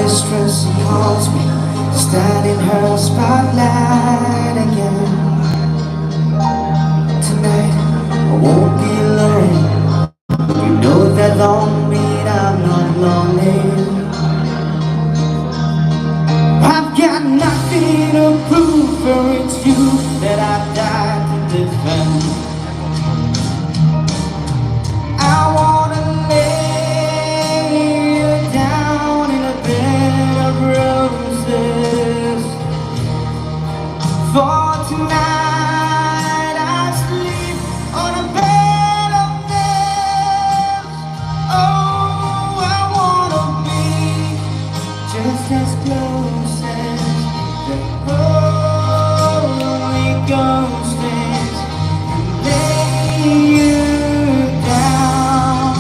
mistress haunts me, stand in her spotlight again. Tonight I won't be alone. You know that don't mean I'm not lonely. I've got nothing to prove, for it's you that I died to defend. I wanna lay you down in a bed of roses. For tonight I sleep on a bed of nails. Oh, I wanna be just as close as the Holy Ghost is, and lay you down.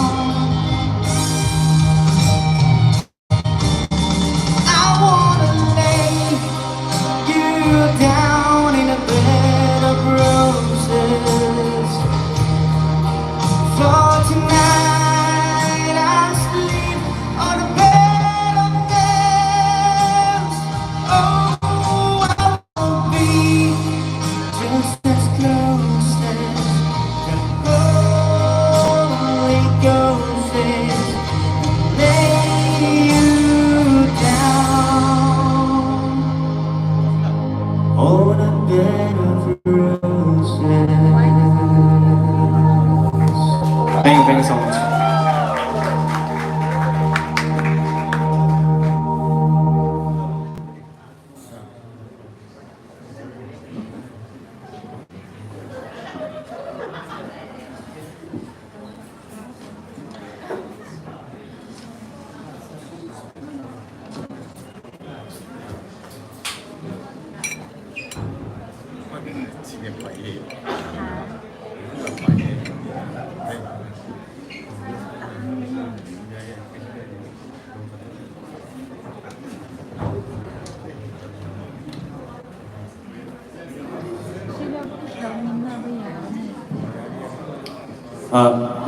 I wanna lay you down in a bed of roses. For tonight I sleep on a bed of nails. Oh, I will be just as close as the Holy Ghost is, lay you down on a bed of roses. Thank you so much.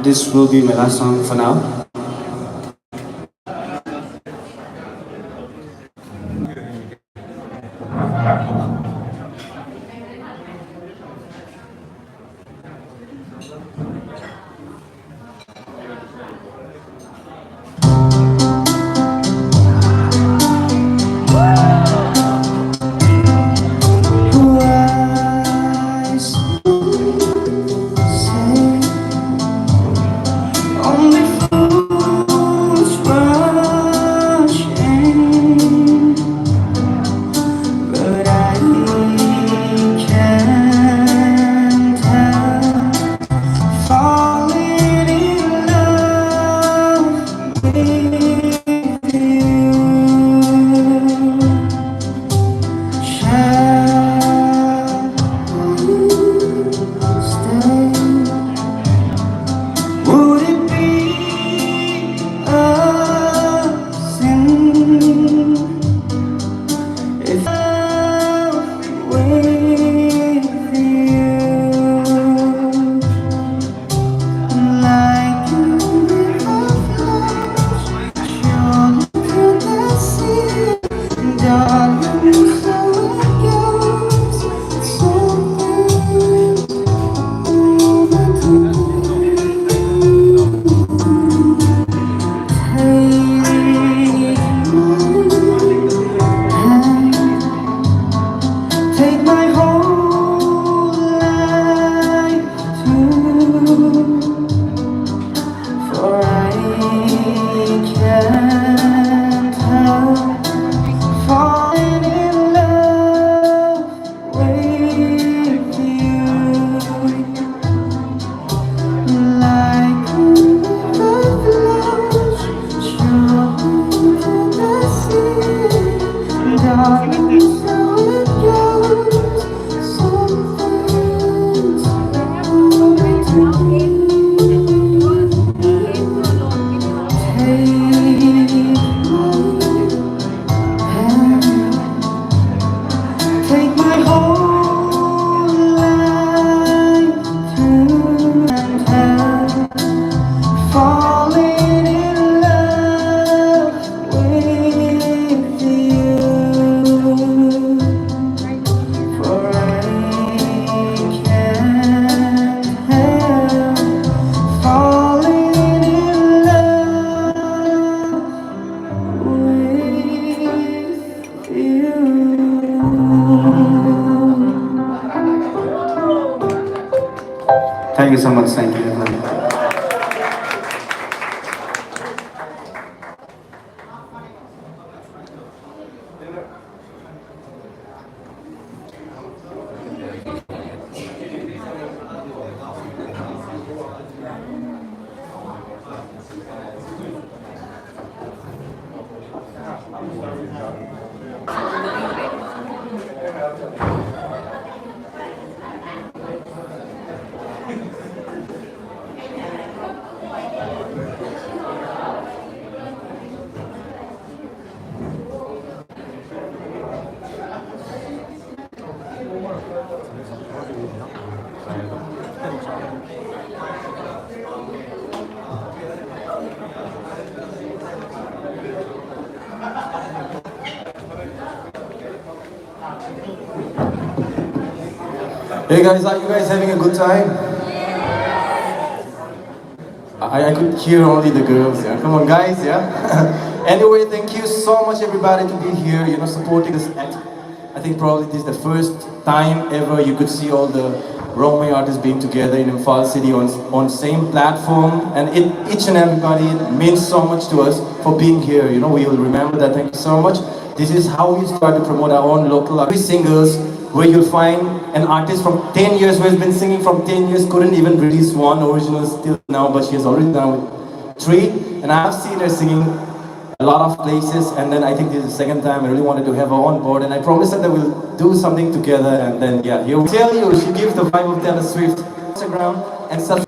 This will be my last song for now. For I can't help falling Thank you so much. Thank you, everyone. Hey guys, are you guys having a good time? I could hear only the girls, yeah. Come on guys, yeah. Anyway, thank you so much everybody to be here, supporting this act. I think probably this is the first time ever you could see all the Romeo artists being together in Imphal city on same platform, and each and everybody means so much to us for being here. We will remember that. Thank you so much. This is how we start to promote our own local singers, where you'll find an artist from 10 years who has been singing from 10 years, couldn't even release one original still now, but she has already done with 3, and I have seen her singing a lot of places, and then I think this is the second time I really wanted to have her on board, and I promised her that we'll do something together, and then yeah, here we tell you, she gives the vibe of Taylor Swift. Instagram and subscribe.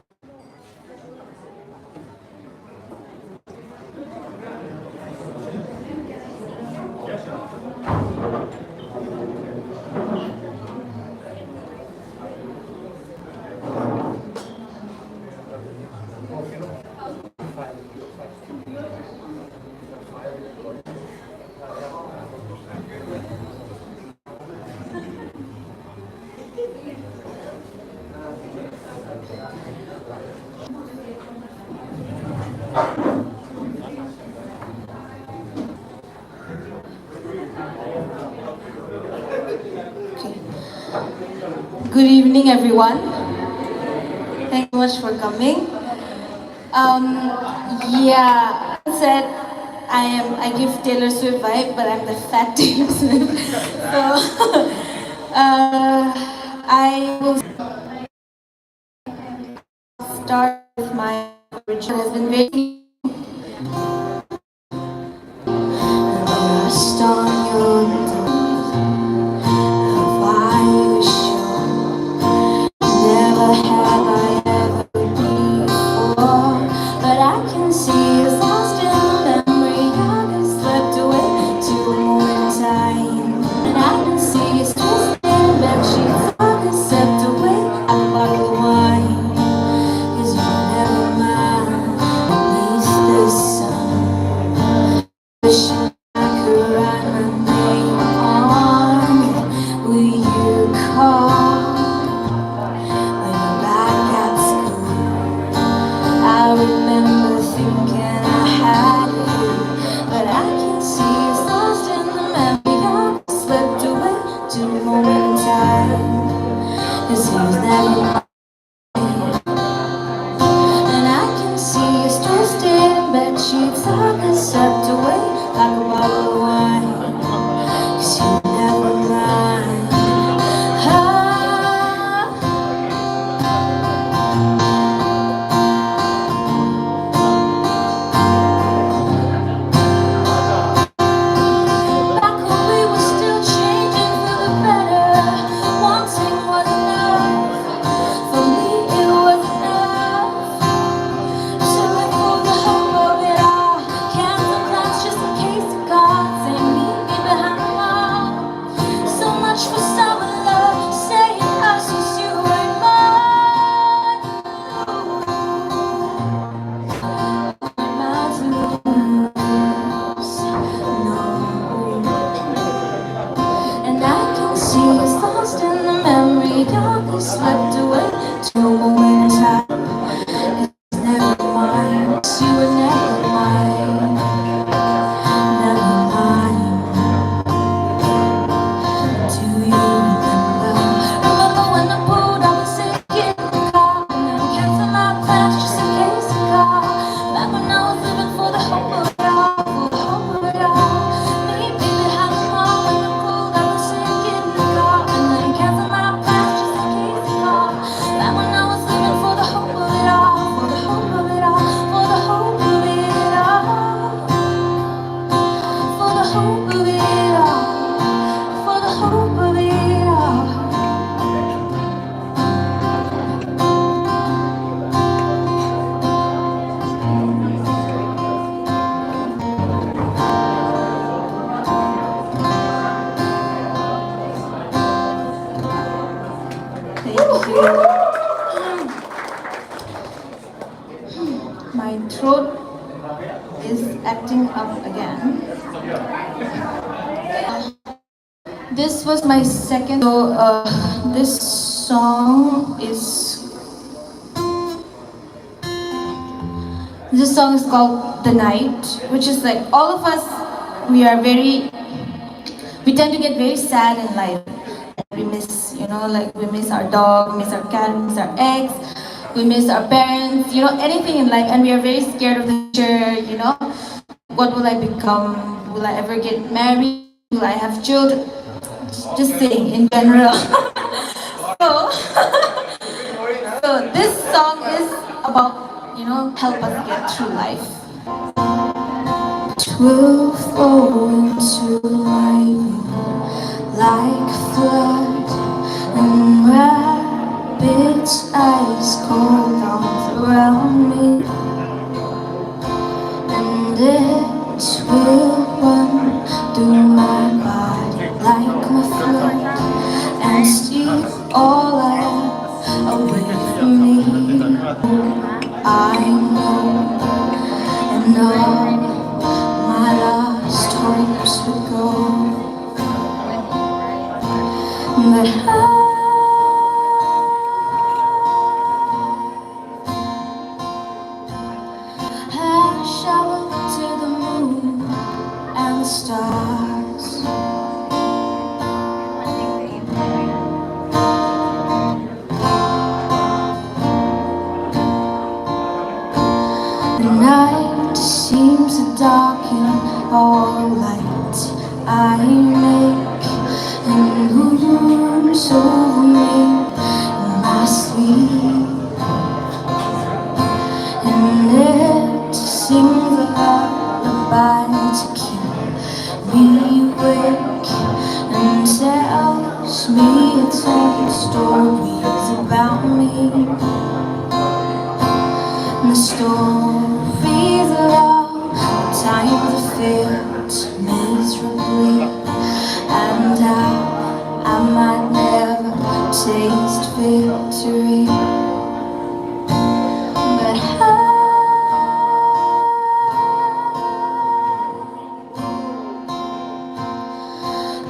Good evening, everyone. Thank you so much for coming. Yeah, I said I give Taylor Swift vibe, but I'm the fat Taylor Swift. So I will start with my original. Has been very rust on your nose. Why you show? Never have I ever before, but I can see it's lost in the memory. I just slipped away to a moment in time, and I can see it's twisted in bed sheets. I just slipped away at the bottle of wine. 'Cause you never mind, at least this sun. Wishing I could write my name on it. Will you call when you're back at school? I remember thinking I had you, but I can see it's lost in the memory. I slipped away to a moment in time. 'Cause he was never mine. And I can see it's twisted in bed sheets. I got swept away like a bottle of wine. 'Cause you never mind. Back when we were still changing for the better, wanting was enough. For me it was enough. Searching for the hope of it all. Cancel plans just in case the gods ain't me behind them all. So much for summer love, saying us was you and mine. My dreams, no. And I can see it's lost in the memory. Darkly slipped away to a moment in time. It's never mine. You were never mine. Never mine. Do you remember? Remember when I pulled up and said, get in the car, and then the hope of it all, for the hope of it all. Thank you. My throat is acting up again. This was my second. So this song is called "The Night," which is like all of us. We tend to get very sad in life. We miss, like we miss our dog, we miss our cat, we miss our eggs, we miss our parents, anything in life, and we are very scared of the future. What will I become? Will I ever get married? Will I have children? Just saying, in general. so, so this song is about, help us get through life. It will flow into my room like a flood and wrap its ice cold arms around me, and it will run through my body like my flood and steal all I have away from me. I know, and all my lost hopes would go, but I shall look to the moon and the stars. The night seems to darken all the light I make, and looms over me in my sleep, and it sings a lullaby to keep me awake, and tells me its own stories about me. And the stories of all the times I failed miserably, and how I might never taste victory, but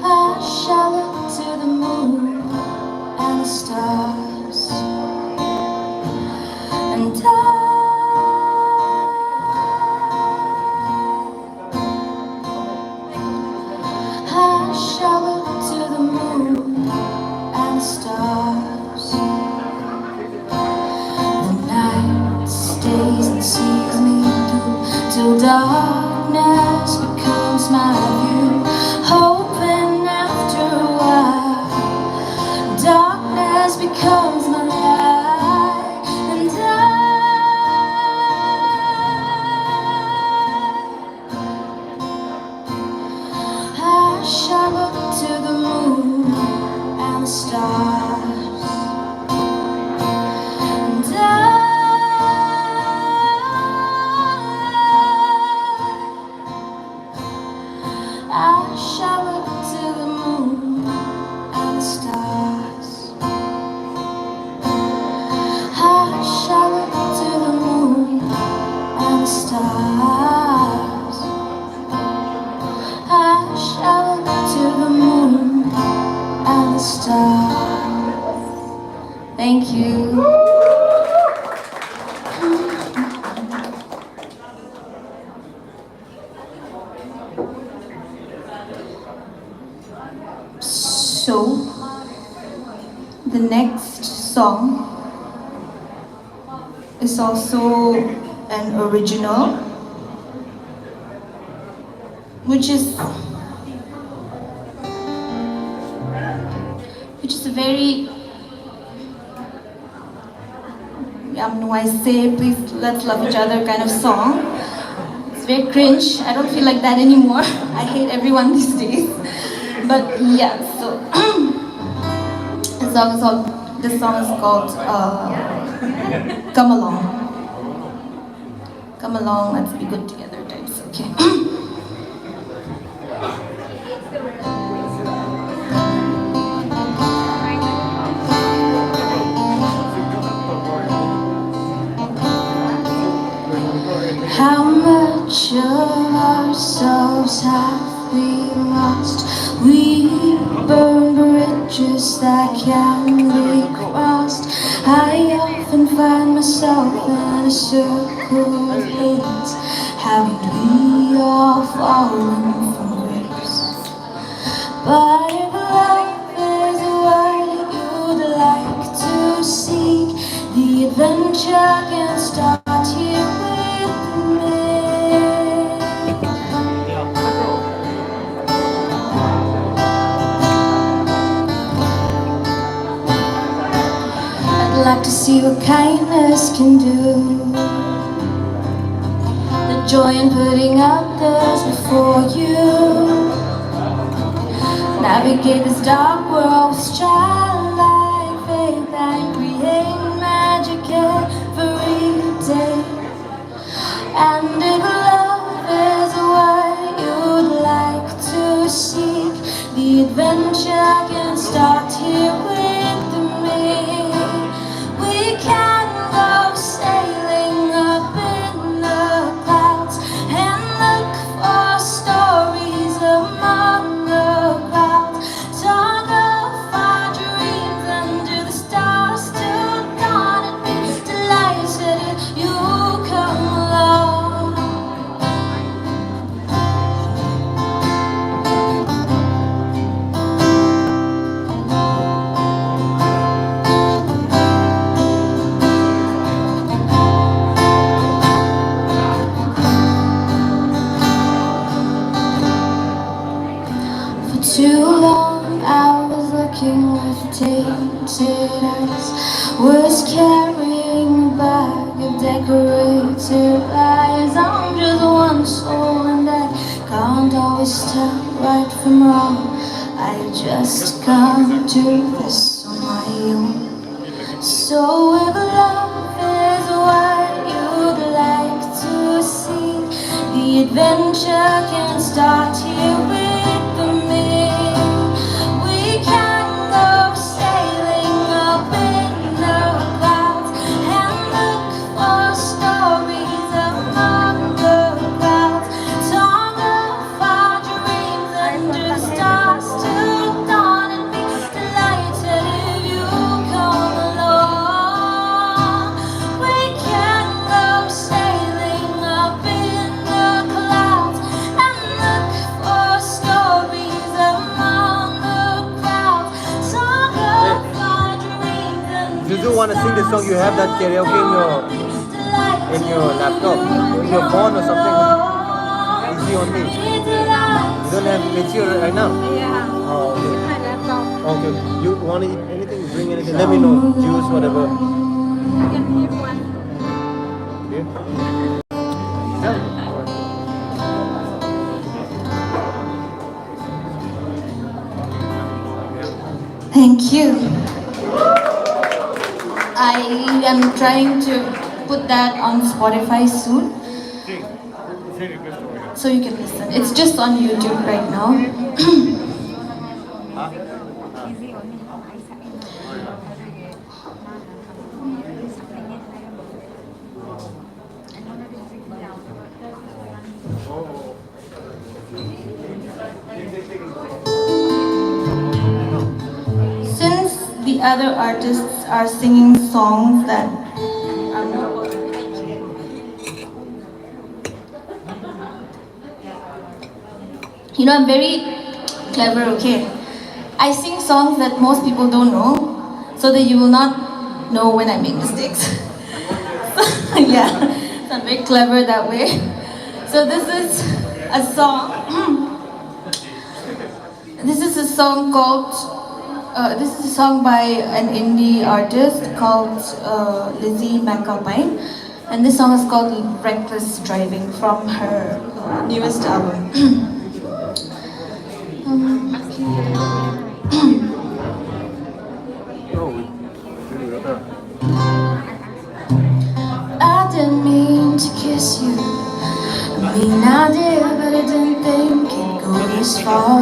I shall look to the moon and the stars, and I shall look to the moon and the stars. The night stays and sees me through till darkness becomes my view. Hoping after a while, darkness becomes my light, and I shall look to the moon and the stars, and I shall look to the moon and the stars. I shall look to the moon and the stars. I shall look to the moon and the stars. Thank you. So, the next song is also an original, which is a very, no, I say please let's love each other kind of song. It's It's very cringe. I don't feel like that anymore. I hate everyone these days. But yeah, so this song is called Come Along. Come along, let's be good together types, okay. How much of ourselves have we lost? We burn bridges that can be crossed. I often find myself in a circle of hate. Haven't we all fallen from grace? But if love is what you'd like to seek, the adventure can start here with me. I'd like to see what kindness can do, the joy in putting others before you. Navigate this dark world with childlike faith and create magic every day. And if love is what you'd like to seek, the adventure can start here with me. We can go sailing up in the clouds and look for stories among the crowds. Talk of our dreams under the stars till dawn and be delighted if you come along. Too long I was looking with tainted eyes, was carrying a bag of decorated lies. I'm just one soul and I can't always tell right from wrong. I just can't do this on my own. So if love is what you'd like to see, the adventure can start here with me. We can go sailing up in the clouds and look for stories among the crowds. Talk of our dreams under the stars till dawn and be delighted if you come along. We can go sailing up in the clouds and look for stories among the crowds. Talk of our dreams under If you do want to sing this song, you have that karaoke in your laptop, in your phone or something. Easy on me. You don't have it here right now. Yeah. Oh, okay. My laptop. Okay. You want to eat anything? Bring anything. Let me know. Juice, whatever. You can eat one. Okay. Yeah. Thank you. I am trying to put that on Spotify soon, so you can listen. It's just on YouTube right now. Since the other artists are singing songs that are more, you know, I'm very clever, okay? I sing songs that most people don't know, so that you will not know when I make mistakes. Yeah, so I'm very clever that way. So this is a song. This is a song called. This is a song by an indie artist called Lizzie McAlpine, And this song is called Reckless Driving from her newest album. I didn't mean to kiss you. I mean I did, but I didn't think it'd go this far.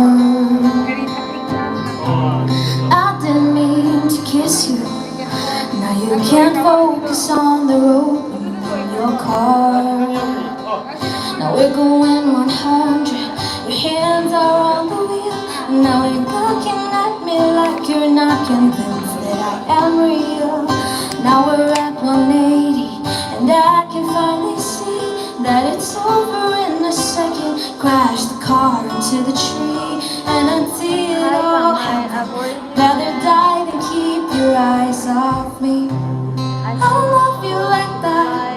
I didn't mean to kiss you. Now you can't focus on the road in your car. Now we're going 100. Your hands are on the wheel. Now you're looking at me like you're not convinced that I am real. Now we're at 180, and I can finally see that it's over in a second. Crash the car into the tree, and I see it all happen. Rather die than keep your eyes off me. I don't love you like that.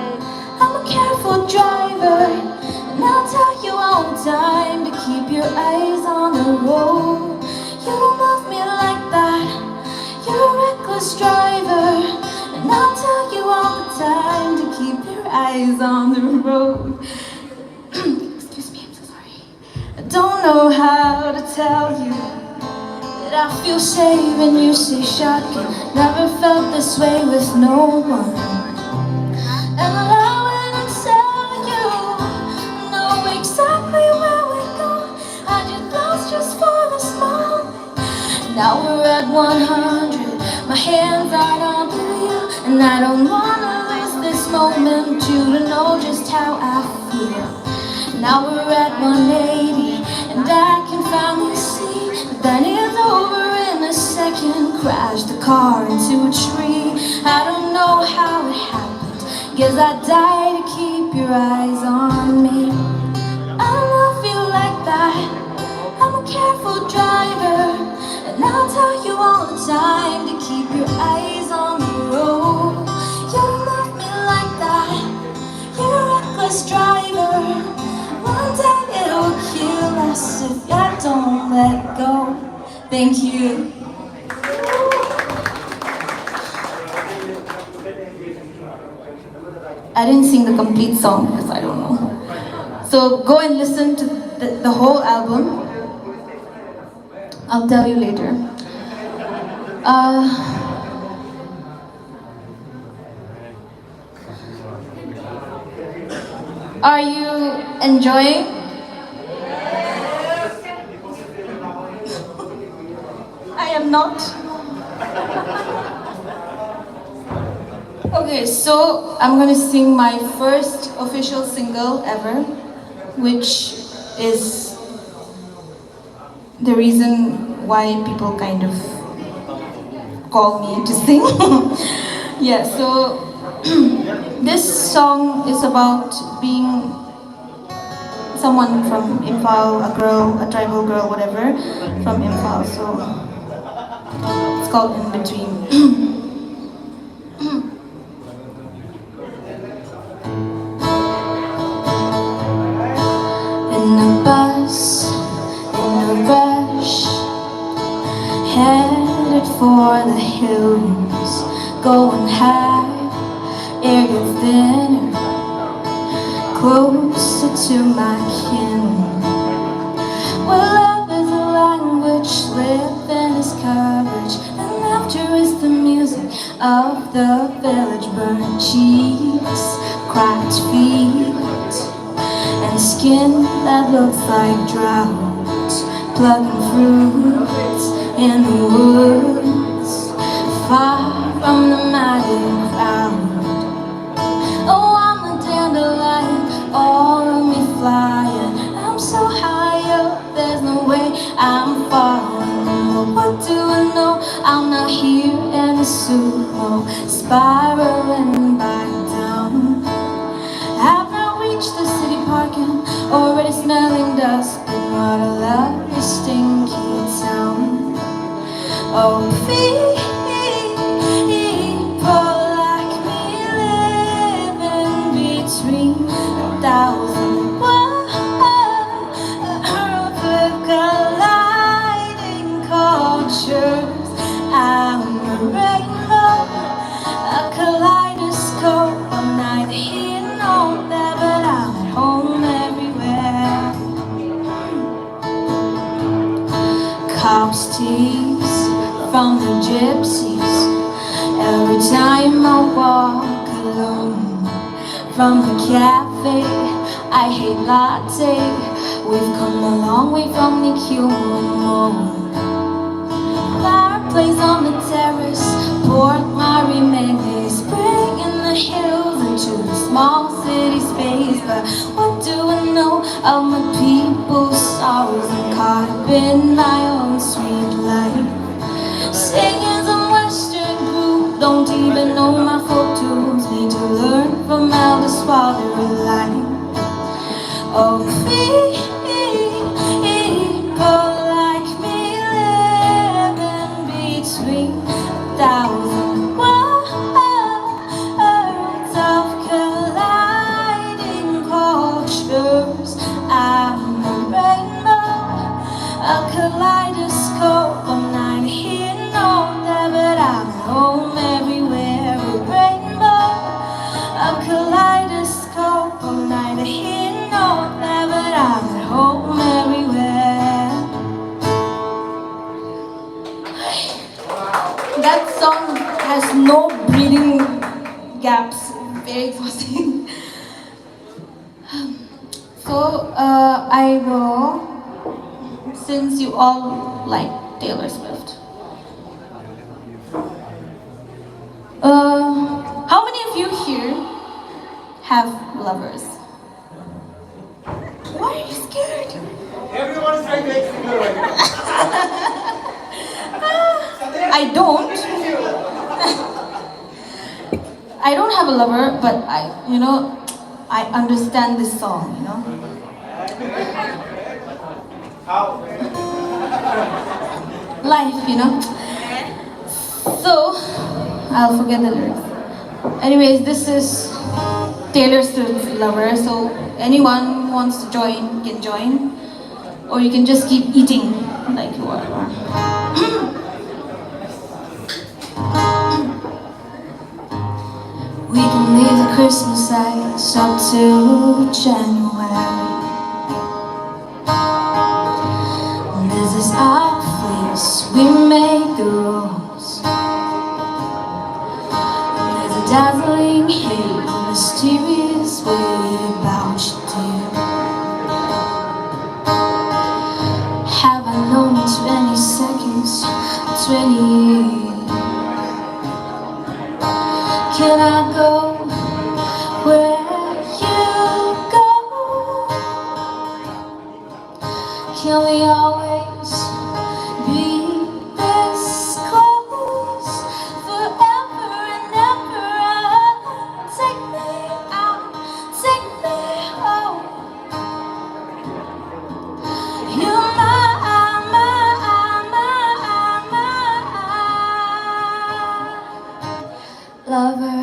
I'm a careful driver, and I'll tell you all the time to keep your eyes on the road. You don't love me like that. You're a reckless driver, and I'll tell you all the time to keep your eyes on the road. Excuse me, I'm so sorry. I don't know how to tell you that I feel safe when you say shotgun. Never felt this way with no one. And I wouldn't tell you, know exactly where we're going. I just lost just for this moment. Now we're at 100. My hands are on the wheel, and I don't wanna lose this moment. You to know just how I feel. Now we're at 180, and I can finally see that then it's over in a second. Crash the car into a tree. I don't know how it happened. Guess I died to keep your eyes on me. I don't love you like that. I'm a careful driver, and I'll tell you all the time to keep your eyes on the road. You don't love me like that. You're a reckless driver. One day it'll kill us if I don't let go. Thank you. I didn't sing the complete song because I don't know. So go and listen to the whole album. I'll tell you later. Are you enjoying? I am not. Okay, so I'm gonna sing my first official single ever, which is the reason why people kind of call me to sing. Yeah, so this song is about being someone from Imphal, a girl, a tribal girl, whatever, from Imphal. So it's called In Between. In a bus, in a rush, headed for the hills, going high, air gets thinner, closer to my kin. Well, love is a language, living is courage, and laughter is the music of the village. Burnt cheeks, cracked feet, and skin that looks like drought. Plucking fruits in the woods, far from the madding crowd. Oh, I'm a dandelion, all of me flying. I'm so high up, there's no way I'm falling. But what do I know? I'm not here in a sumo, spiraling back down. I've now reached the city parking, already smelling dust, but what a lovely stinky town. Oh, people like me living between 1,000 worlds of colliding cultures. I'm a rainbow, a kaleidoscope. I'm neither here house teas from the gypsies. Every time I walk alone from the cafe, I hate latte. We've come a long way from the human. Fireplace on the terrace, pork marinade, spring in the hills into the small city space. But what do I know of my people's sorrows? I'm caught up in my own sweet life. Singing some western group, don't even know my folk tunes. Need to learn from elders while they're alive. Oh, people like me live in between 1,000 worlds of colliding cultures. I'm a rainbow, a kaleidoscope. I'm not here, no there, but I'm home everywhere. A rainbow, a kaleidoscope. I'm not here, no there, but I'm at home everywhere. That song has no breathing gaps. Very exhausting. So I will, since you all like Taylor Swift, how many of you here have lovers? Why are you scared? Everyone is trying to execute right now. I don't. I don't have a lover, but I understand this song, Life, So, I'll forget the lyrics. Anyways, this is Taylor Swift's Lover, so anyone who wants to join can join, or you can just keep eating like you are. We can leave the Christmas lights up till January. This is our place, we make the rules. There's a dazzling haze, a mysterious way about you, dear. Have I known you 20 seconds, 20 years? Can I go where you go? Can we always be this close forever and ever? Take me out, take me home. You're my lover.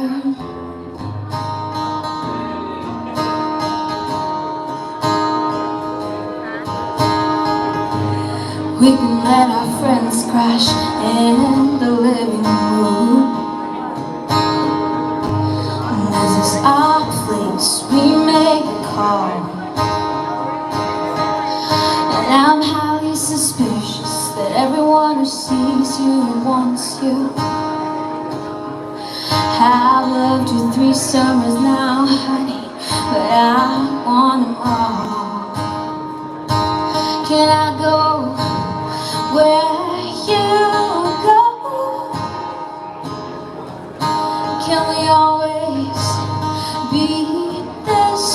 We can let our friends crash in the living room. This is our place, we make a call. And I'm highly suspicious that everyone who sees you wants you. I've loved you 3 summers now, honey, but I want them all. Can I go where you go? Can we always be this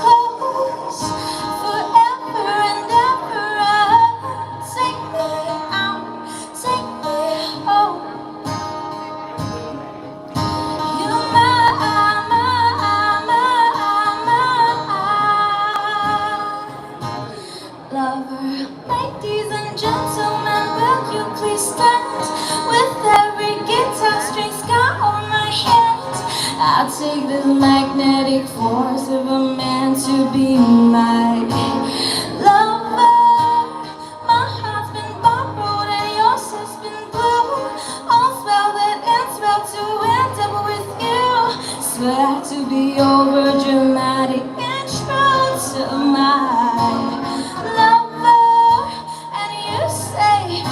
close forever and ever? Take me out, take me home. Lover, ladies and gentlemen, will you please stand with every guitar string scar on my hand? I'll take this magnetic force of a man to be my lover. My heart's been borrowed and yours has been blue. All's well that ends well to end up with you. Swear to be over dramatic and true to my lover. And you say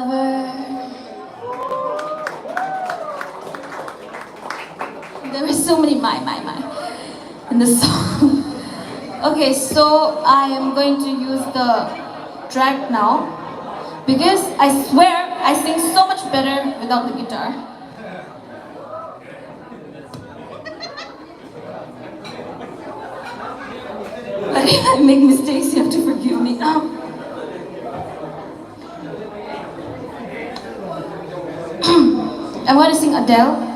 lover. There were so many my in the song. Okay, so I am going to use the track now because I swear I sing so much better without the guitar. But if I make mistakes, you have to forgive me. I want to sing Adele.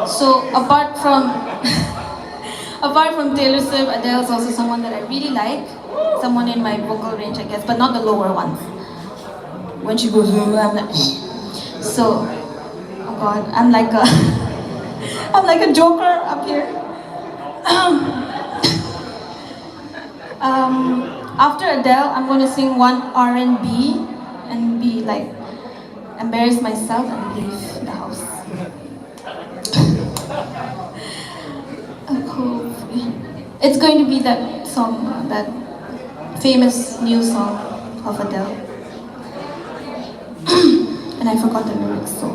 So apart from Taylor Swift, Adele is also someone that I really like. Someone in my vocal range, I guess, but not the lower ones. When she goes, I'm like, so, oh God, I'm like a joker up here. After Adele, I'm going to sing one R&B and be like, embarrass myself and leave the house. It's going to be that song, that famous new song of Adele. And I forgot the lyrics, so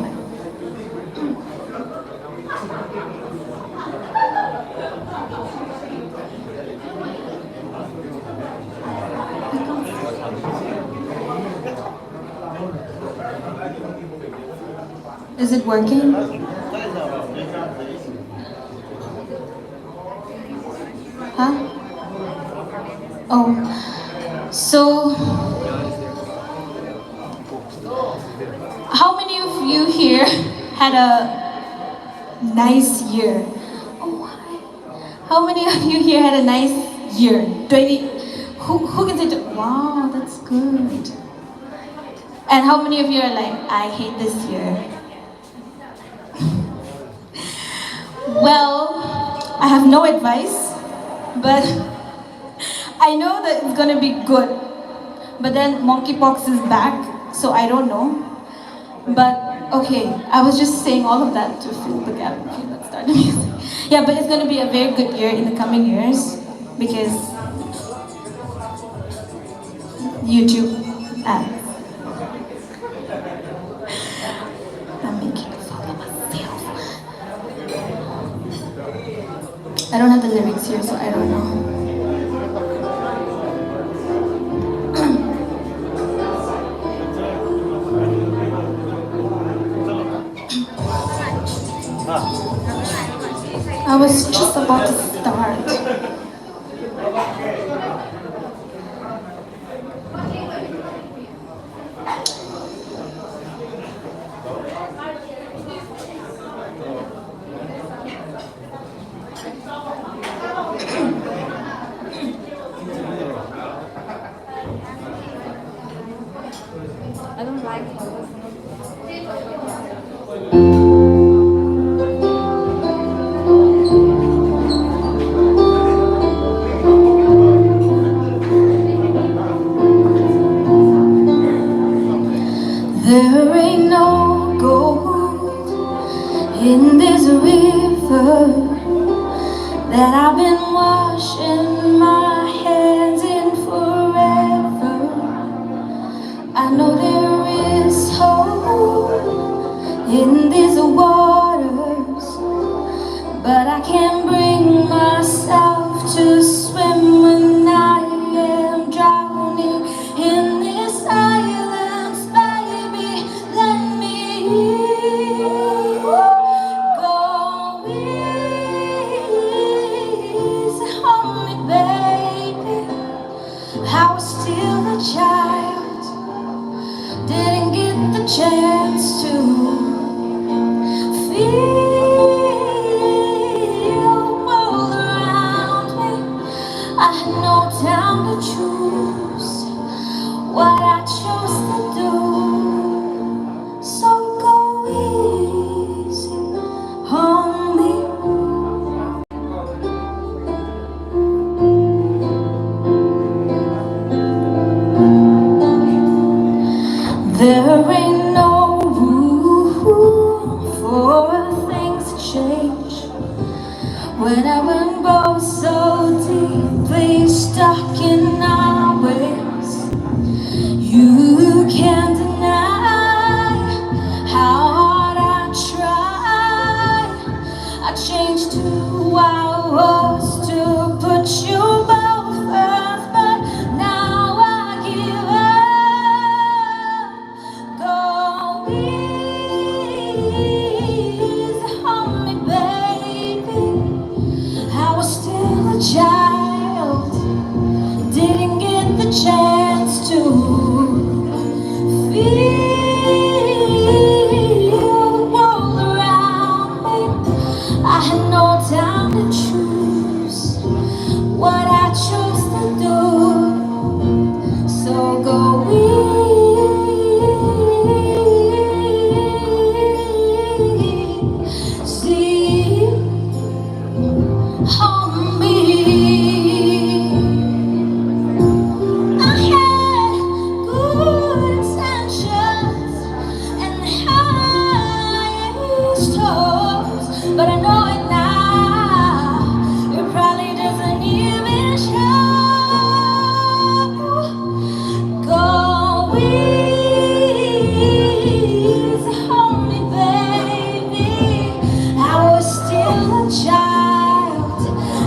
is it working? Huh? Oh, so how many of you here had a nice year? Oh, hi. How many of you here had a nice year? 20? Who can say? Wow, that's good. And how many of you are like, I hate this year? Well, I have no advice, but I know that it's gonna be good. But then monkeypox is back, so I don't know. But okay, I was just saying all of that to fill the gap. Okay, let's start the music. Yeah, but it's gonna be a very good year in the coming years because YouTube ads. I'm making a fool of myself. I don't have the lyrics here, so I don't know. I was just about to start. I don't like it. There ain't no gold in this river that I've been washing my hands in forever. I know there is hope in these waters, but I can't bring myself to swim when I am drowning in this silence. Baby, let me go easy on me, baby. I was still a child, didn't get the chance to feel all around me. I had no time to choose what I chose to do. So go easy on me. There ain't no room for things to change when I've been both so deeply stuck in our ways. You can't deny Please hold me, baby. I was still a child, didn't get the chance to feel the world around me. I had no time to choose what I chose to do. So go easy on me. I had good intentions and highest hopes, but I know it now. It probably doesn't even show. Go easy on me, baby. I was still a child.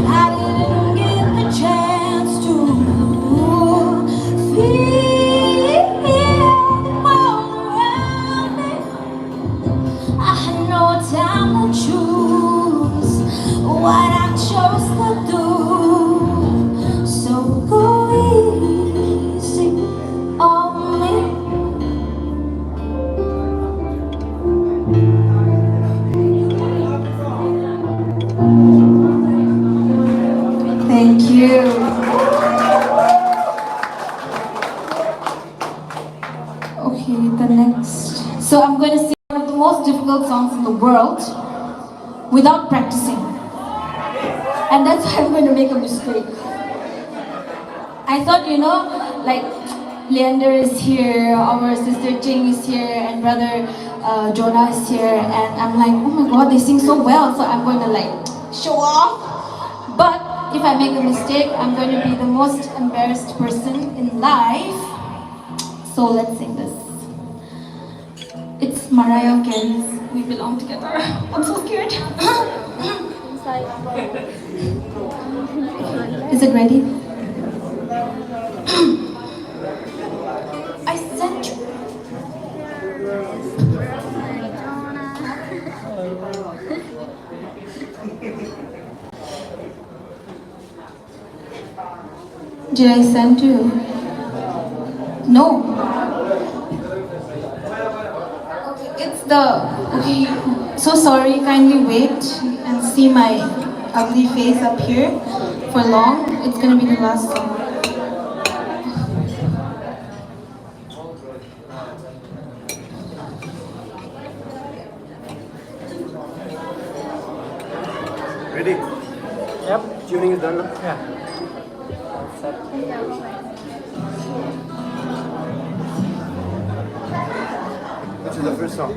I didn't get the chance to feel the world around me. I had no time to choose what I chose to do. So go easy on me. Thank you. Okay, the next. So I'm going to sing one of the most difficult songs in the world without practicing. And that's why I'm going to make a mistake. I thought, like Leander is here, our sister Jing is here, and brother Jonah is here, and I'm like, oh my god, they sing so well, so I'm going to show off. But if I make a mistake, I'm going to be the most embarrassed person in life. So let's sing this. It's Mariah Carey's We Belong Together. I'm so scared. Is it ready? I sent you. Did I send you? No. Okay, it's the. Okay, so sorry, kindly wait and see my ugly face up here for long. It's gonna be the last song. Ready? Yep. Tuning is done. Yeah. Set. Which is the first song?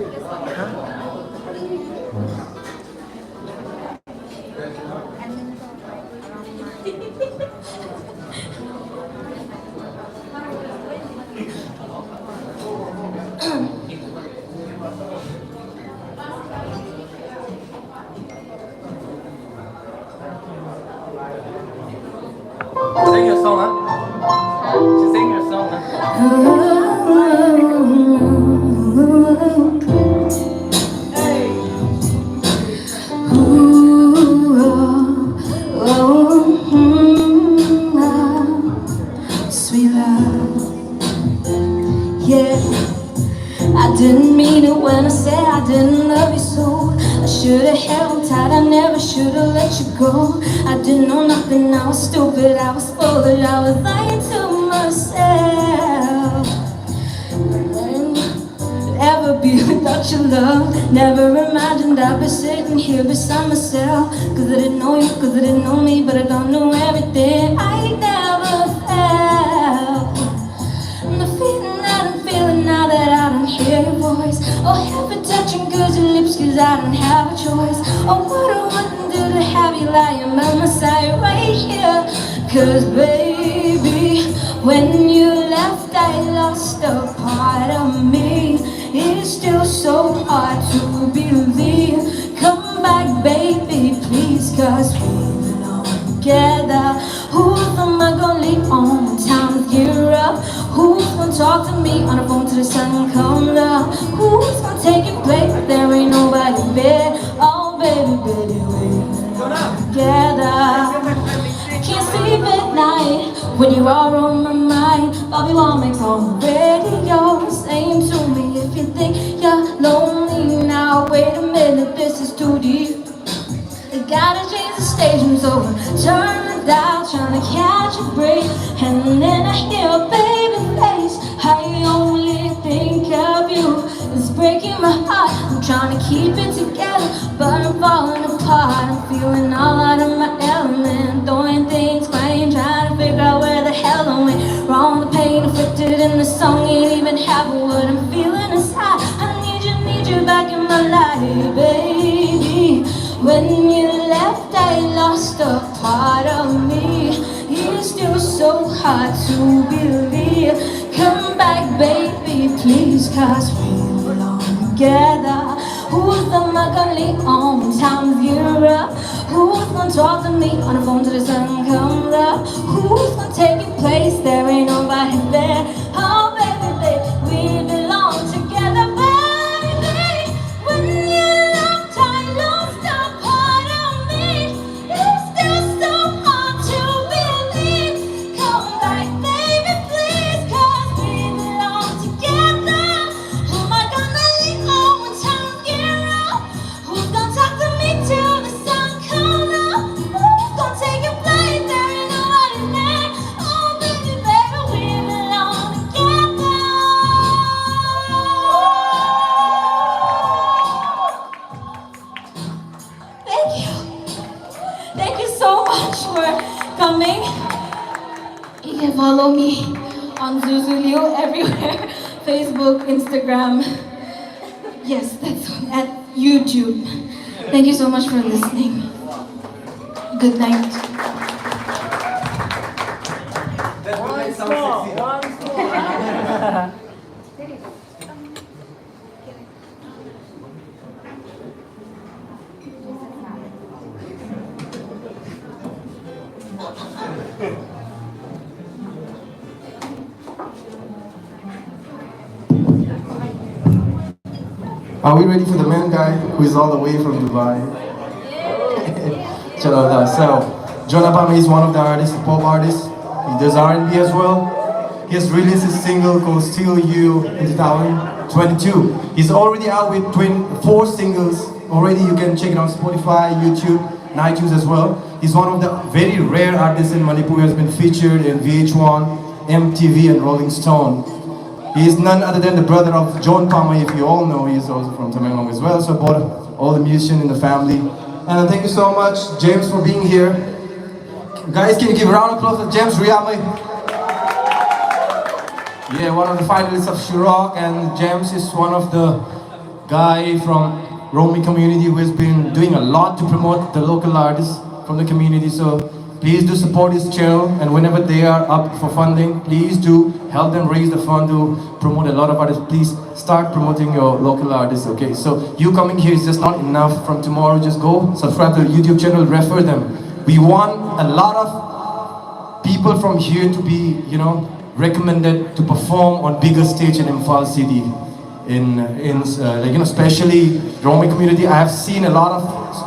Sing your song, huh? Just sing your song, huh? Sweet love, yeah. I didn't mean it when I said I didn't love you so. I should've held tight, I never should've let you go. I didn't know nothing, I was stupid, I was foolish, I was lying to myself. Ever be without your love. Never imagined I'd be sitting here beside myself. Cause I didn't know you, cause I didn't know me, but I don't know everything I never felt. And the feeling that I'm feeling now that I don't hear your voice. Oh, half a touching cause your lips, cause I don't have a choice. Oh, what I wouldn't do to have you lying by my side right here. Cause baby, when you left I lost a part of me. It's still so hard to believe. Come back baby please, cause we belong together. Who am I gonna lean on when times get rough? Who's gonna talk to me on the phone till the sun comes up? Who Who's gonna take your place? There ain't nobody there. Oh baby, baby, we're together. Can't sleep at night when you are on my mind. Bobby Womack's on the radio, saying to me, if you think you're lonely now, wait a minute, this is too deep. You gotta change the stations over, turn the dial, trying to catch a break. And then I hear a baby face, I only think of you. It's breaking my heart, I'm trying to keep it together, but I'm falling apart. I'm feeling all out of my element, doing things plain, trying to figure out where the hell I went wrong. The pain inflicted in the song ain't even half of what I'm feeling inside. I need you back in my life, baby. When you left, I lost a part of me. It's still so hard to believe. Come back, baby, please, 'cause we belong together. Who's the mug gonna lean on when times get rough? Who's gonna talk to me on the phone till the sun comes up? Who's gonna take your place? There ain't nobody there. Oh, baby, baby, we belong together, baby. When you left, I lost a part of me. It's still so hard to believe. Come back, baby, please, 'cause we belong together. Who am I gonna lean on when times get rough? Who's gonna talk to me till the sun comes up? Who's gonna take your place? There ain't nobody there. Oh, baby, baby, we belong together. Thank you. Thank you so much for coming. You can follow me on zoozooliu everywhere. Facebook, Instagram. Yes, that's at YouTube. Thank you so much for listening. Good night. Are we ready for the main guy who is all the way from Dubai? Check out that. So, Jonah Pamei is one of the artists, pop artists. He does R&B as well. He has released a single called Still You in 2022. He's already out with 4 singles. Already you can check it on Spotify, YouTube, and iTunes as well. He's one of the very rare artists in Manipur who has been featured in VH1, MTV, and Rolling Stone. He is none other than the brother of Jonah Pamei, if you all know. He is also from Tamenglong as well, so both all the musicians in the family. And thank you so much, James, for being here. Guys, can you give a round of applause to James Riame? Yeah, one of the finalists of Shirok, and James is one of the guy from Romi community who has been doing a lot to promote the local artists from the community. So please do support his channel, and whenever they are up for funding, please do help them raise the fund to promote a lot of artists. Please start promoting your local artists, okay? So you coming here is just not enough. From tomorrow, just go subscribe to the YouTube channel, refer them. We want a lot of people from here to be, recommended to perform on bigger stage in Imphal city. Especially Romi community. I have seen a lot of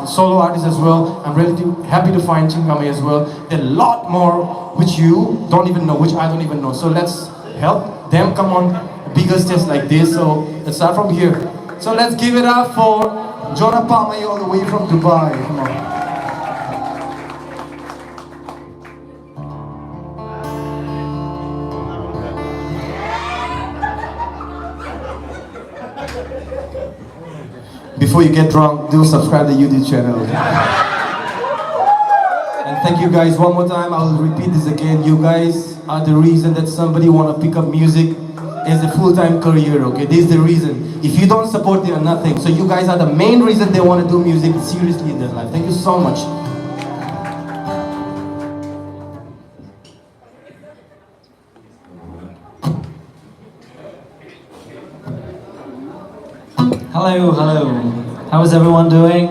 solo artists as well. I'm really happy to find Chingamay as well. There are a lot more which you don't even know, which I don't even know. So let's help them come on bigger stage like this. So let's start from here. So let's give it up for Jonah Pamei all the way from Dubai. Come on. Before you get drunk, do subscribe to the YouTube channel. And thank you guys one more time. I will repeat this again. You guys are the reason that somebody want to pick up music as a full-time career, okay? This is the reason. If you don't support, they are nothing. So you guys are the main reason they want to do music seriously in their life. Thank you so much. Hello. How is everyone doing?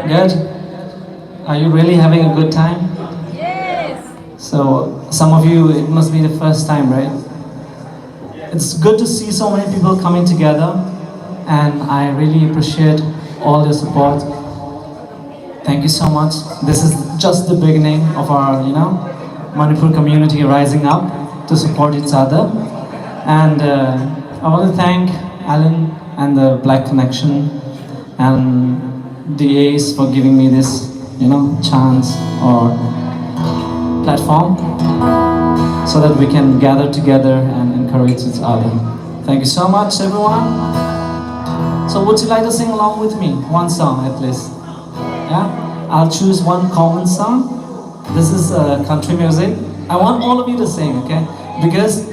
Good? Are you really having a good time? Yes. So, some of you, it must be the first time, right? It's good to see so many people coming together and I really appreciate all your support. Thank you so much. This is just the beginning of our, Manipur community rising up to support each other. And I want to thank Alan and the Black Connection and the Ace for giving me this, chance or platform so that we can gather together and encourage each other. Thank you so much, everyone. So would you like to sing along with me? One song at least. Yeah? I'll choose one common song. This is country music. I want all of you to sing, okay? Because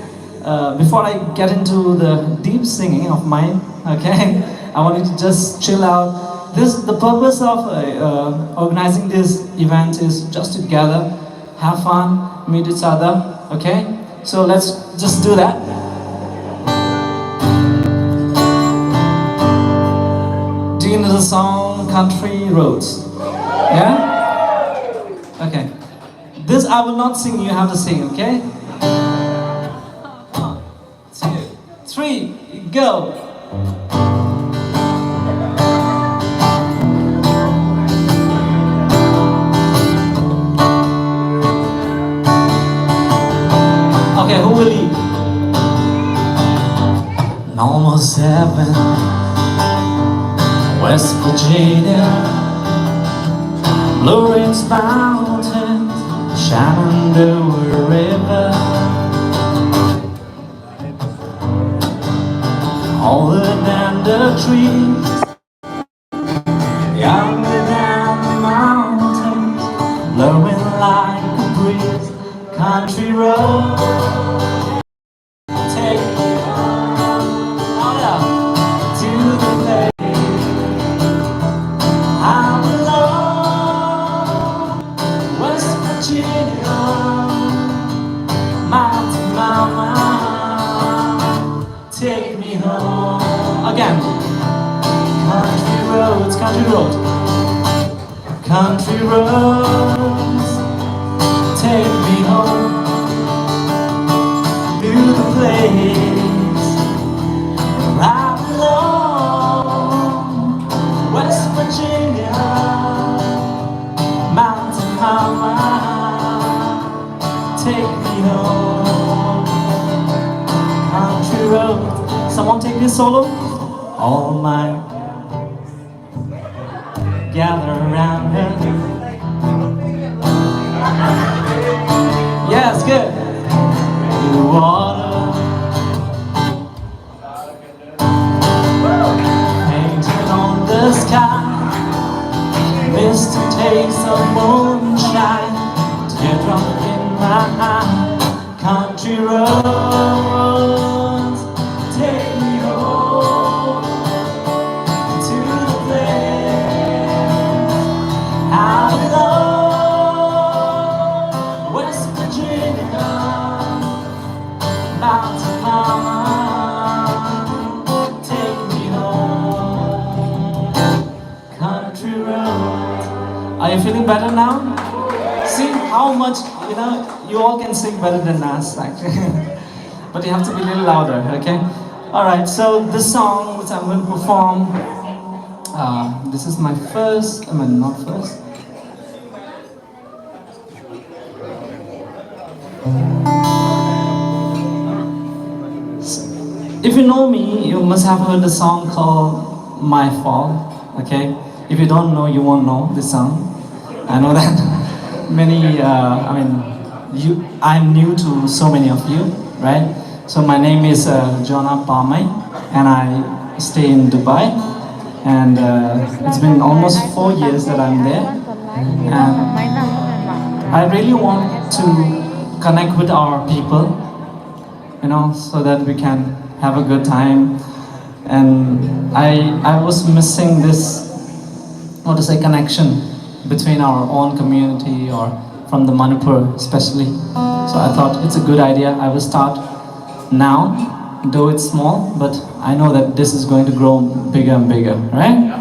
before I get into the deep singing of mine, okay, I want you to just chill out. The purpose of organizing this event is just to gather, have fun, meet each other, okay? So let's just do that. Do you know the song Country Roads? Yeah? Okay. This I will not sing, you have to sing, okay? 1, 2, 3, go! Okay, who will lead? Normal 7, West Virginia, Blue Ridge Mountains, Shenandoah River, all the Leander trees, younger than the mountains, blowing like a breeze. Country road, take me out to the place I belong. West Virginia, mountain mama, take me home. Again, country roads, country roads, take me home to the place where I belong. West Virginia, mountain mama, take me home. Country road. Someone take this solo? All my gather around her. Yes, good. The water painted on the sky, mist and taste of moonshine, teardrop in my eye. Country roads, take me home to the place I belong. West Virginia, mountain mama, take me home. Country roads. Are you feeling better now? See how much, you all can sing better than us, actually. But you have to be a little louder, okay? Alright, so this song which I'm going to perform, this is my first, not first. If you know me, you must have heard a song called Imphal, okay? If you don't know, you won't know this song. I know that many, I'm new to so many of you, right? So my name is Jonah Pamei, and I stay in Dubai. And it's been almost 4 years that I'm there. And I really want to connect with our people, so that we can have a good time. And I was missing this, connection between our own community or from the Manipur especially. So I thought it's a good idea. I will start now, though it's small, but I know that this is going to grow bigger and bigger, right?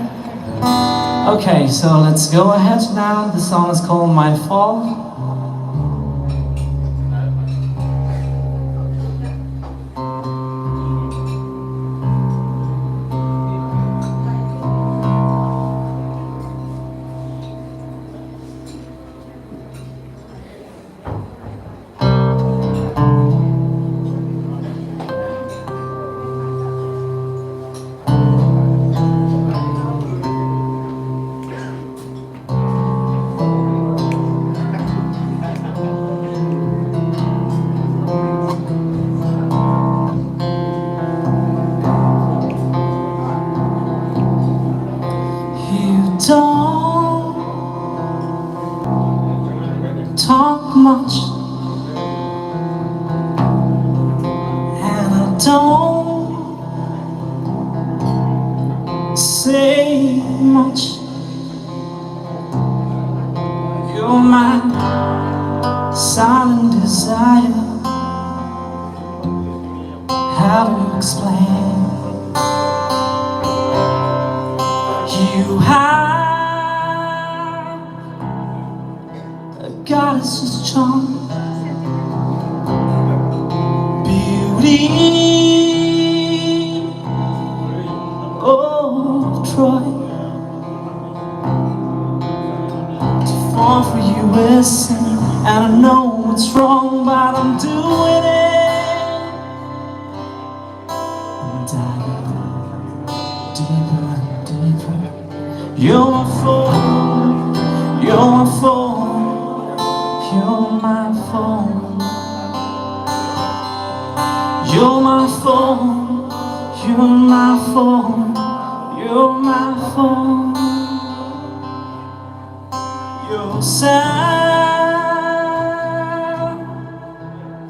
Okay, so let's go ahead now. The song is called Imphal. don't talk much, and I don't say much. You're my silent desire. How to explain? You have a goddess's charm, beauty, oh Troy. To fall for you is sin, and I know it's wrong, but I'm doing it. I'm diving deeper and deeper. You're my phone, you're my phone, you're my phone. You're my phone, you're my phone, you're my phone. Your sound,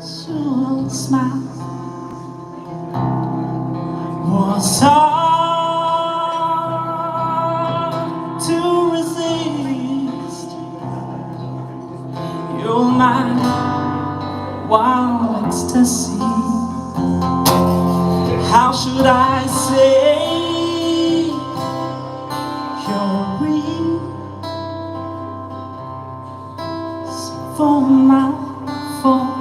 soon smile was hard to resist. You're my wild ecstasy. How should I say you're real for my phone,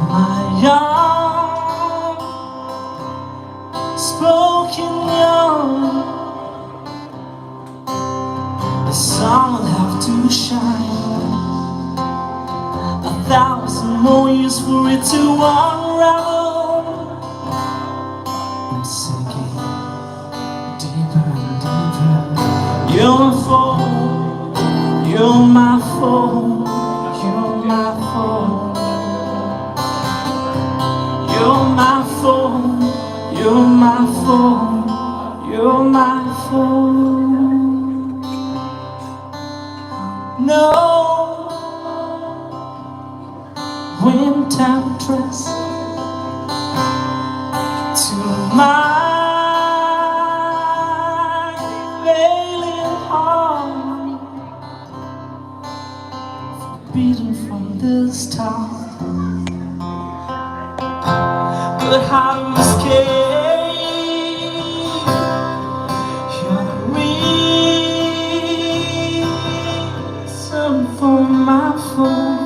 my young spoken young. The sun will have to shine 1,000 more years for it to unravel. I'm sinking deeper and deeper. You're my phone, you're my phone, you're my phone. You're my phone, you're my phone, you're my phone. No winter dress to my failing heart, beaten from the start. But how to escape your reason for my phone?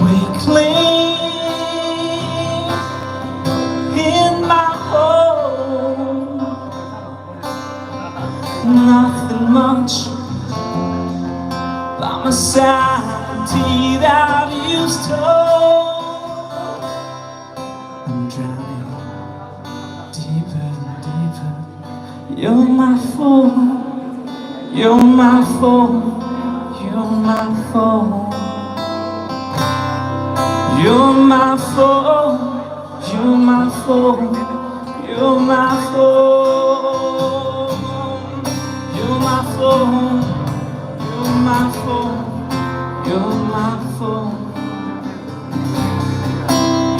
We cling in my home, nothing much but my sanity that you stole. I'm drowning deeper and deeper. You're my phone, you're my phone, you're my phone. You're my phone, you're my phone, you're my phone. You're my phone, you're my phone, you're my phone.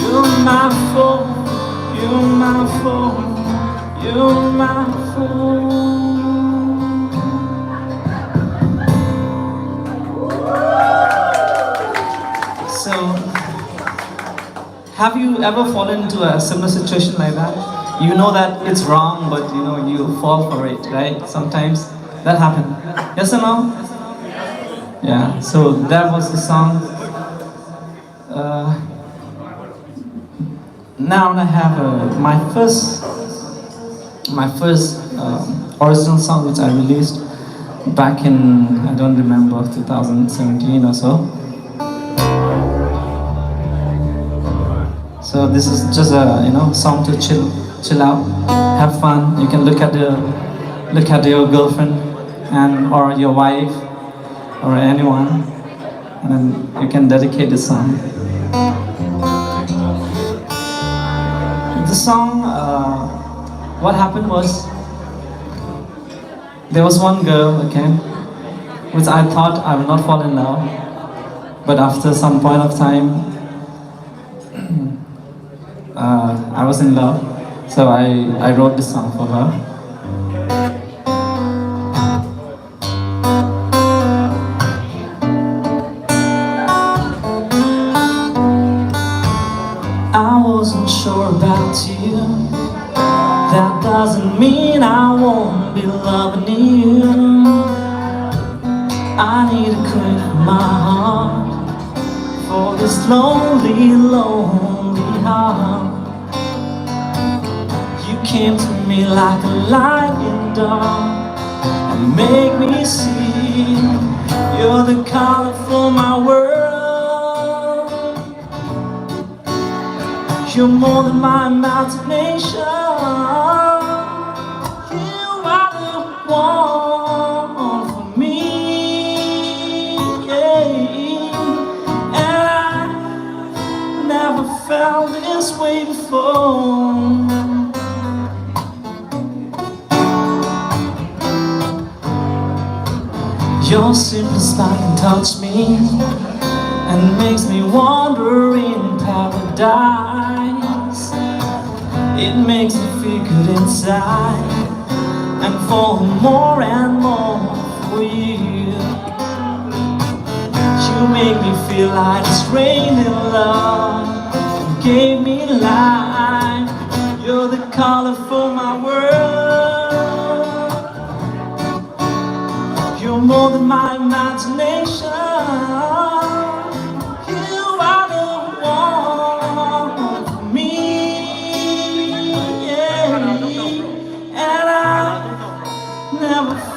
You're my phone, you're my phone, you're my phone. So, have you ever fallen into a similar situation like that? You know that it's wrong, but you know you fall for it, right? Sometimes that happens. Yes or no? Yeah. So that was the song. Now I have my first original song, which I released back in, I don't remember, 2017 or so. So this is just a song to chill out, have fun. You can look at your girlfriend and or your wife or anyone, and then you can dedicate the song. The song, what happened was There was one girl, okay, which I thought I would not fall in love, but after some point of time, I was in love, so I wrote this song for her. I wasn't sure about you. That doesn't mean I won't be loving you. I need a quit for my heart, for this lonely, lonely heart. You came to me like a lion dog and make me see you're the color for my world. You're more than my imagination. You are the one for me, yeah. And I never felt this way before. Your simple smile can touch me and makes me wander in paradise. It makes me feel good inside and fall more and more for you. You make me feel like it's raining love. You gave me life. You're the color for my world. You're more than my imagination.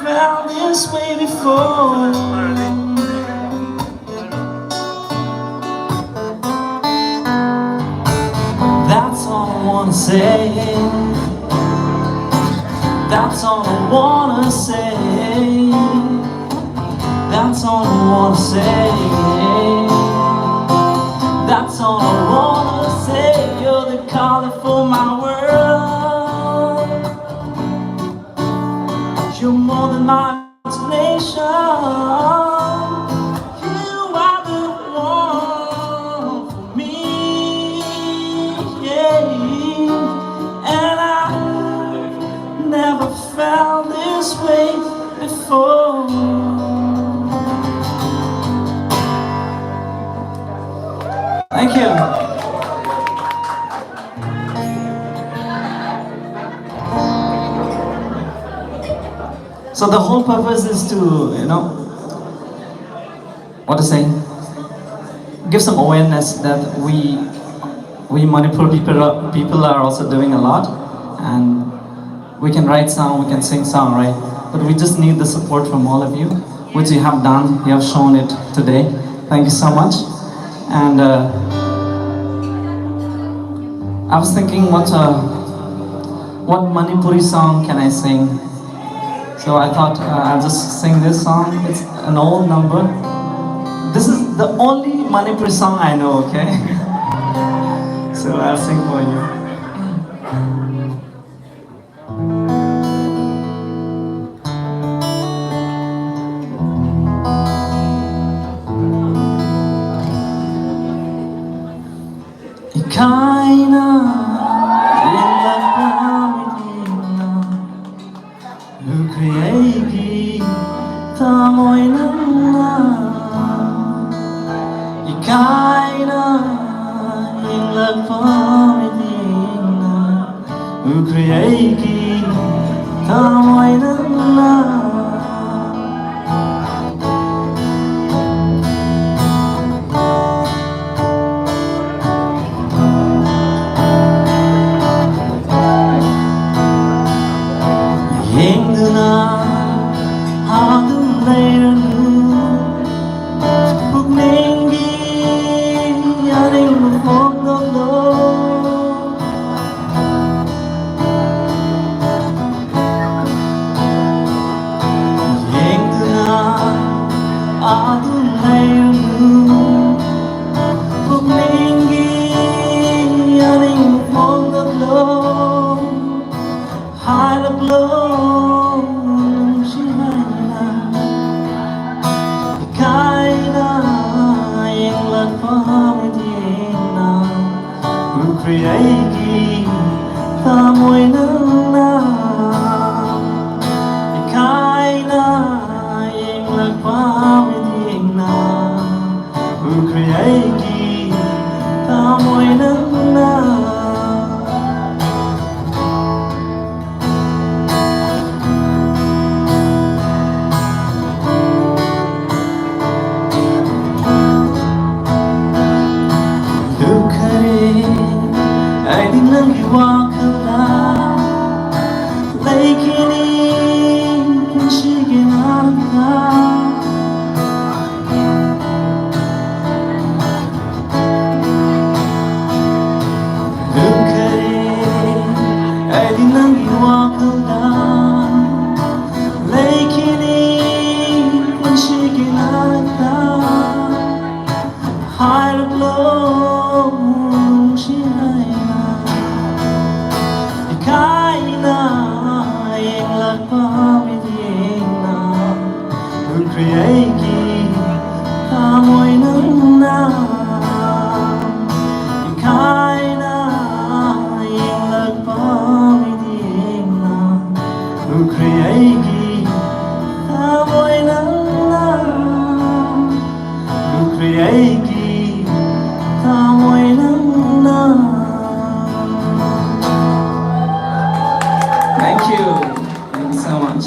Felt this way before. That's all I wanna say. That's all I wanna say. That's all I wanna say. That's all I wanna say. You're the color for my world. You're more than my imagination. You are the one for me, yeah. And I've never felt this way before. Thank you. So the whole purpose is to, what to say, give some awareness that we Manipur people are also doing a lot, and we can write song, we can sing song, right? But we just need the support from all of you, which you have done. You have shown it today. Thank you so much. And I was thinking, what Manipuri song can I sing? So I thought I'll just sing this song. It's an old number. This is the only Manipuri song I know, okay? So I'll sing for you. Ikaina Ukriegi tamoinana Ikaina ilapamidina Ukriegi tamoinana Yengduna adum leiranu Pugnengi yaring mufogdolo create ta môi nắng nào khai na yên lạc qua mình na create ta môi nắng nào ai đi nắng khi qua khơi la lấy khi đi cũng chỉ cái nắng ta đừng kể ai đi nắng khi qua khơi la lấy khi đi cũng chỉ cái nắng ta hai lúc lâu chỉ hai create ta môi nắng nào khai na yên lạc bao mình nào create ta môi nắng nào create ta môi nắng nào. Thank you so much.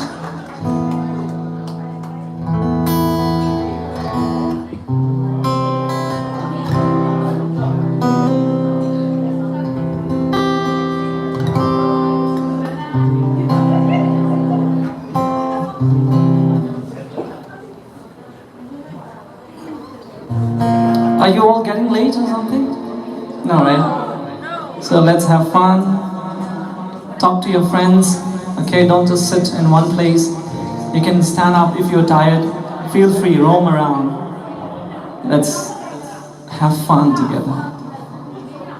Are you all getting late or something? No, right? So let's have fun. Talk to your friends. Okay, don't just sit in one place. You can stand up if you're tired. Feel free, roam around. Let's have fun together.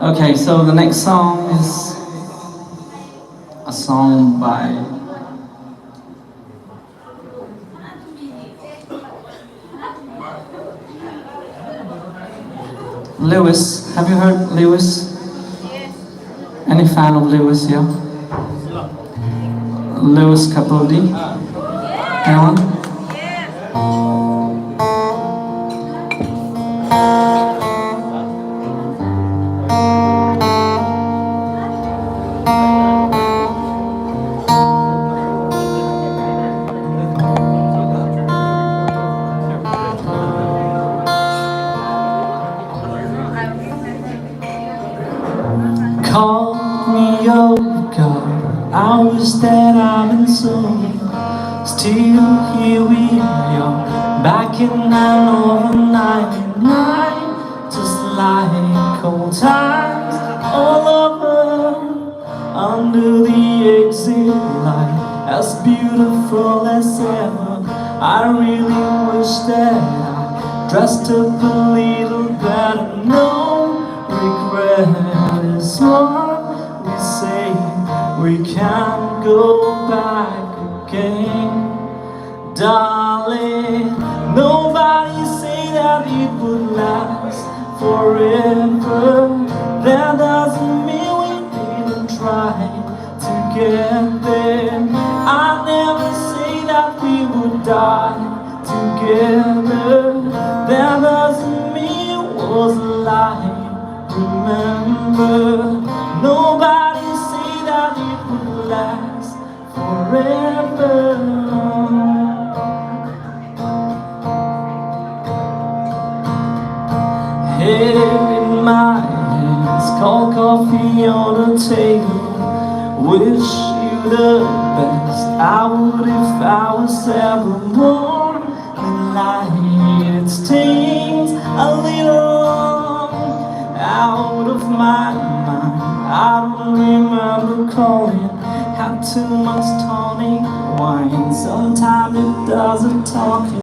Okay, so the next song is a song by Lewis. Have you heard Lewis? Any fan of Lewis here? Lewis Capaldi? Anyone? Call me over, I wish that I've been sober. Still here we are, back in an overnight night, just like old times all over. Under the exit light, as beautiful as ever. I really wish that I dressed up a little better. No regret is what we say. We can't go back again, darling. Nobody say that it would last forever. That doesn't mean we didn't try to get there. I never say that we would die together. That doesn't mean it was a lie. Remember, nobody say that it would last forever. Head in my hands, cold coffee on the table. Wish you the best. I would if I was ever born in light. It stings a little out of my mind. I don't remember calling. Had too much tonic wine. Sometimes it doesn't talk.